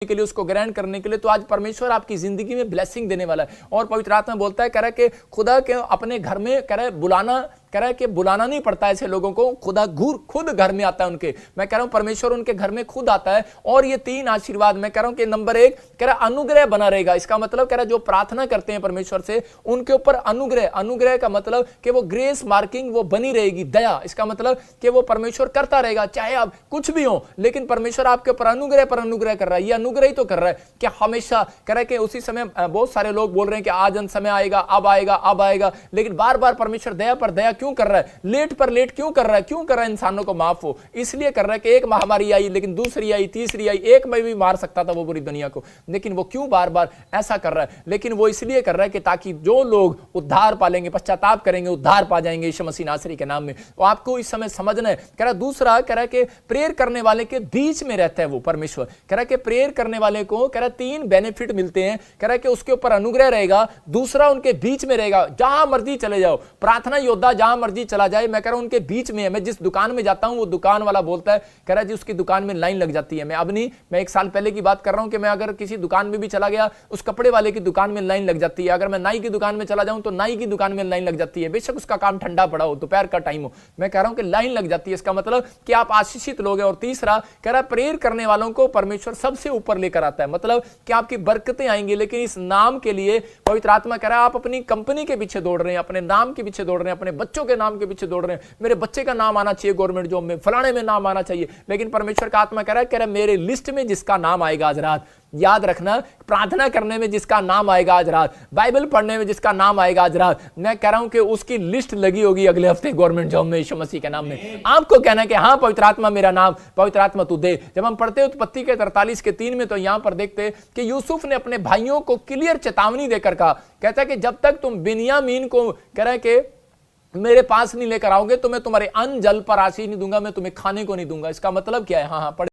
के लिए, उसको ग्रहण करने के लिए, तो आज परमेश्वर आपकी जिंदगी में ब्लेसिंग देने वाला है। और पवित्र आत्मा बोलता है, कह रहा है कि खुदा के अपने घर में कह रहा है बुलाना, कह रहा है कि बुलाना नहीं पड़ता ऐसे लोगों को, खुदा खुद घर में आता है उनके। मैं कह रहा हूं परमेश्वर उनके घर में खुद आता है। और ये 3 आशीर्वाद मैं कह रहा हूं कि नंबर 1 कह रहा अनुग्रह बना रहेगा। इसका मतलब कह रहा जो प्रार्थना करते हैं परमेश्वर से उनके ऊपर अनुग्रह का मतलब कि वो ग्रेस मार्किंग वो बनी रहेगी, दया। इसका मतलब कि वो परमेश्वर करता रहेगा चाहे आप कुछ भी हो, लेकिन परमेश्वर आपके ऊपर अनुग्रह पर अनुग्रह कर रहा है। ये अनुग्रह ही तो कर रहा है कि हमेशा कह रहा है कि उसी समय बहुत सारे लोग बोल रहे हैं कि आज अंत समय आएगा, अब आएगा, अब आएगा, लेकिन बार बार परमेश्वर दया पर दया क्यों कर रहा है, लेट पर लेट क्यों कर रहा है, क्यों कर रहा है इंसानों को माफ हो? इसलिए कर रहा है कि एक महामारी आई, लेकिन दूसरी आई, तीसरी आई, एक में भी मार सकता था वो पूरी दुनिया को, लेकिन वो क्यों बार बार ऐसा कर रहा है? लेकिन वो इसलिए कर रहा है कि ताकि जो लोग उद्धार पालेंगे, पश्चाताप करेंगे, उद्धार पा जाएंगे यीशु मसीह नासरी के नाम में। वो आपको इस समय समझना है। कह रहा दूसरा, कह रहा है कि प्रेयर करने वाले के बीच में रहता है वो परमेश्वर। कह रहा है कि प्रेयर करने वाले को कह रहा 3 बेनिफिट मिलते हैं। कह रहा है कि उसके ऊपर अनुग्रह रहेगा, दूसरा उनके बीच में रहेगा। जहां मर्जी चले जाओ, प्रार्थना योद्धा जहां मर्जी चला जाए, मैं कह रहा हूं उनके बीच में है। मैं जिस दुकान में जाता हूं वो दुकान वाला बोलता है, कह रहा है जी उसकी दुकान में लाइन लग जाती है। मैं अब नहीं, मैं 1 साल पहले की बात कर रहा हूं कि मैं अगर किसी दुकान में भी चला गया, उस कपड़े वाले की दुकान में लाइन लग जाती है। अगर मैं नाई की दुकान में चला जाऊं तो नाई की दुकान में लाइन लग जाती है, बेशक उसका काम ठंडा पड़ा हो, दोपहर का टाइम हो, मैं कह रहा हूं कि लाइन लग जाती है। इसका मतलब कि आप आशीषित लोग हैं। और तीसरा कह रहा है प्रेयर करने वालों को परमेश्वर सबसे ऊपर लेकर आता है, मतलब कि आपकी बरकतें आएंगी। लेकिन इस नाम के लिए पवित्र आत्मा कह रहा है आप अपनी कंपनी के पीछे दौड़ रहे हैं, अपने नाम के पीछे दौड़ रहे हैं, अपने बच्चों के नाम के पीछे दौड़ रहे हैं। मेरे बच्चे का नाम आना चाहिए गवर्नमेंट जॉब में, फलाने में नाम आना चाहिए। लेकिन परमेश्वर का आत्मा कह रहा है मेरे लिस्ट में जिसका नाम आएगा आज रात, याद रखना, प्रार्थना करने में जिसका नाम आएगा आज रात, बाइबल पढ़ने में जिसका नाम आएगा आज रात, मैं कह रहा हूं कि उसकी लिस्ट लगी होगी अगले हफ्ते गवर्नमेंट जॉब में यीशु मसीह के नाम में। आपको कहना है कि हाँ पवित्र आत्मा मेरा नाम, पवित्र आत्मा तू दे। जब हम पढ़ते उत्पत्ति के 43 के 3 में तो यहां पर देखते कि यूसुफ ने अपने भाइयों को क्लियर चेतावनी देकर कहा, कहता है कि जब तक तुम बिन्यामीन को कह रहे कि मेरे पास नहीं लेकर आओगे तो मैं तुम्हारे अन्न जल पर आशीष नहीं दूंगा, मैं तुम्हें खाने को नहीं दूंगा। इसका मतलब क्या है? हाँ, पढ़े